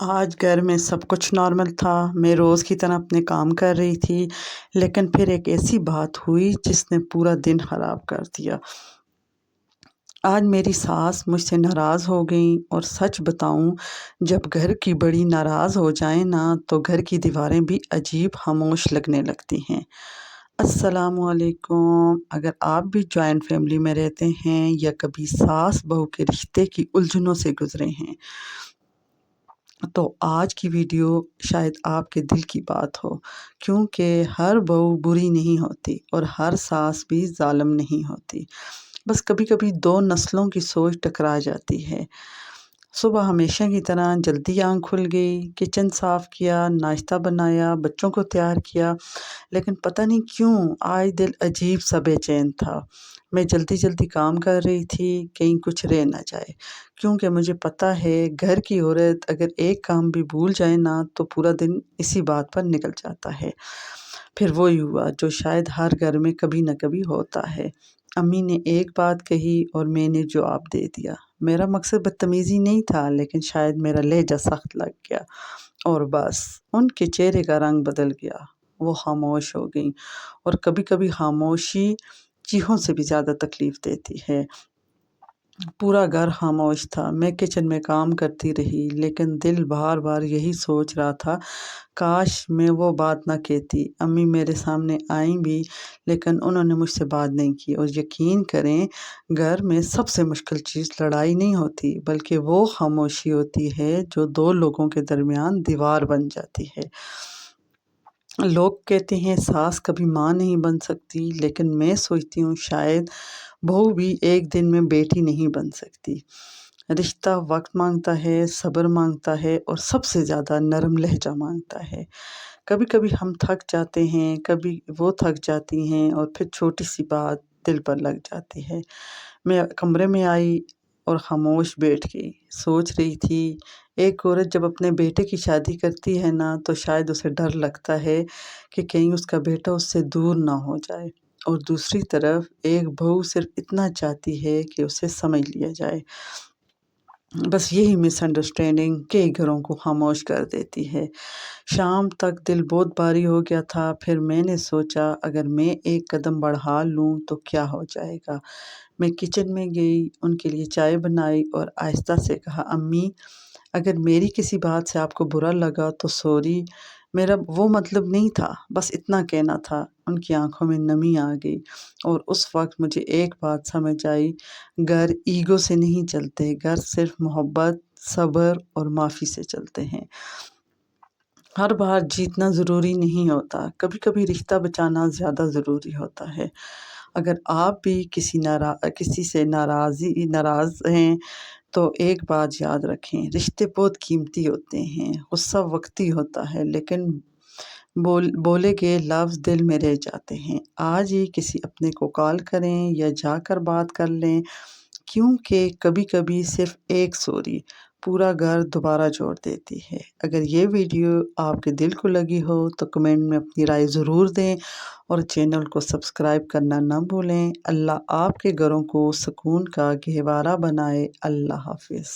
آج گھر میں سب کچھ نارمل تھا۔ میں روز کی طرح اپنے کام کر رہی تھی، لیکن پھر ایک ایسی بات ہوئی جس نے پورا دن خراب کر دیا۔ آج میری ساس مجھ سے ناراض ہو گئیں، اور سچ بتاؤں، جب گھر کی بڑی ناراض ہو جائیں نا تو گھر کی دیواریں بھی عجیب خاموش لگنے لگتی ہیں۔ السلام علیکم۔ اگر آپ بھی جوائنٹ فیملی میں رہتے ہیں یا کبھی ساس بہو کے رشتے کی الجھنوں سے گزرے ہیں تو آج کی ویڈیو شاید آپ کے دل کی بات ہو، کیونکہ ہر بہو بری نہیں ہوتی اور ہر ساس بھی ظالم نہیں ہوتی۔ بس کبھی کبھی دو نسلوں کی سوچ ٹکرا جاتی ہے۔ صبح ہمیشہ کی طرح جلدی آنکھ کھل گئی، کچن صاف کیا، ناشتہ بنایا، بچوں کو تیار کیا، لیکن پتہ نہیں کیوں آج دل عجیب سا بے چین تھا۔ میں جلدی جلدی کام کر رہی تھی، کہیں کچھ رہ نہ جائے، کیونکہ مجھے پتہ ہے گھر کی عورت اگر ایک کام بھی بھول جائے نا تو پورا دن اسی بات پر نکل جاتا ہے۔ پھر وہی ہوا جو شاید ہر گھر میں کبھی نہ کبھی ہوتا ہے۔ امی نے ایک بات کہی اور میں نے جواب دے دیا۔ میرا مقصد بدتمیزی نہیں تھا، لیکن شاید میرا لہجہ سخت لگ گیا، اور بس ان کے چہرے کا رنگ بدل گیا۔ وہ خاموش ہو گئیں، اور کبھی کبھی خاموشی چیخوں سے بھی زیادہ تکلیف دیتی ہے۔ پورا گھر خاموش تھا۔ میں کچن میں کام کرتی رہی، لیکن دل بار بار یہی سوچ رہا تھا، کاش میں وہ بات نہ کہتی۔ امی میرے سامنے آئیں بھی، لیکن انہوں نے مجھ سے بات نہیں کی۔ اور یقین کریں، گھر میں سب سے مشکل چیز لڑائی نہیں ہوتی، بلکہ وہ خاموشی ہوتی ہے جو دو لوگوں کے درمیان دیوار بن جاتی ہے۔ لوگ کہتے ہیں ساس کبھی ماں نہیں بن سکتی، لیکن میں سوچتی ہوں شاید بہو بھی ایک دن میں بیٹی نہیں بن سکتی۔ رشتہ وقت مانگتا ہے، صبر مانگتا ہے، اور سب سے زیادہ نرم لہجہ مانگتا ہے۔ کبھی کبھی ہم تھک جاتے ہیں، کبھی وہ تھک جاتی ہیں، اور پھر چھوٹی سی بات دل پر لگ جاتی ہے۔ میں کمرے میں آئی اور خاموش بیٹھ گئی، سوچ رہی تھی ایک عورت جب اپنے بیٹے کی شادی کرتی ہے نا تو شاید اسے ڈر لگتا ہے کہ کہیں اس کا بیٹا اس سے دور نہ ہو جائے، اور دوسری طرف ایک بہو صرف اتنا چاہتی ہے کہ اسے سمجھ لیا جائے۔ بس یہی مس انڈرسٹینڈنگ کئی گھروں کو خاموش کر دیتی ہے۔ شام تک دل بہت بھاری ہو گیا تھا، پھر میں نے سوچا اگر میں ایک قدم بڑھا لوں تو کیا ہو جائے گا۔ میں کچن میں گئی، ان کے لیے چائے بنائی اور آہستہ سے کہا، امی، اگر میری کسی بات سے آپ کو برا لگا تو سوری، میرا وہ مطلب نہیں تھا، بس اتنا کہنا تھا۔ ان کی آنکھوں میں نمی آ گئی، اور اس وقت مجھے ایک بات سمجھ آئی، گھر ایگو سے نہیں چلتے، گھر صرف محبت، صبر اور معافی سے چلتے ہیں۔ ہر بار جیتنا ضروری نہیں ہوتا، کبھی کبھی رشتہ بچانا زیادہ ضروری ہوتا ہے۔ اگر آپ بھی کسی سے ناراض ہیں تو ایک بات یاد رکھیں، رشتے بہت قیمتی ہوتے ہیں۔ غصہ وقتی ہوتا ہے، لیکن بولے گئے لفظ دل میں رہ جاتے ہیں۔ آج ہی کسی اپنے کو کال کریں یا جا کر بات کر لیں، کیونکہ کبھی کبھی صرف ایک سوری پورا گھر دوبارہ جوڑ دیتی ہے۔ اگر یہ ویڈیو آپ کے دل کو لگی ہو تو کمنٹ میں اپنی رائے ضرور دیں، اور چینل کو سبسکرائب کرنا نہ بھولیں۔ اللہ آپ کے گھروں کو سکون کا گہوارہ بنائے۔ اللہ حافظ۔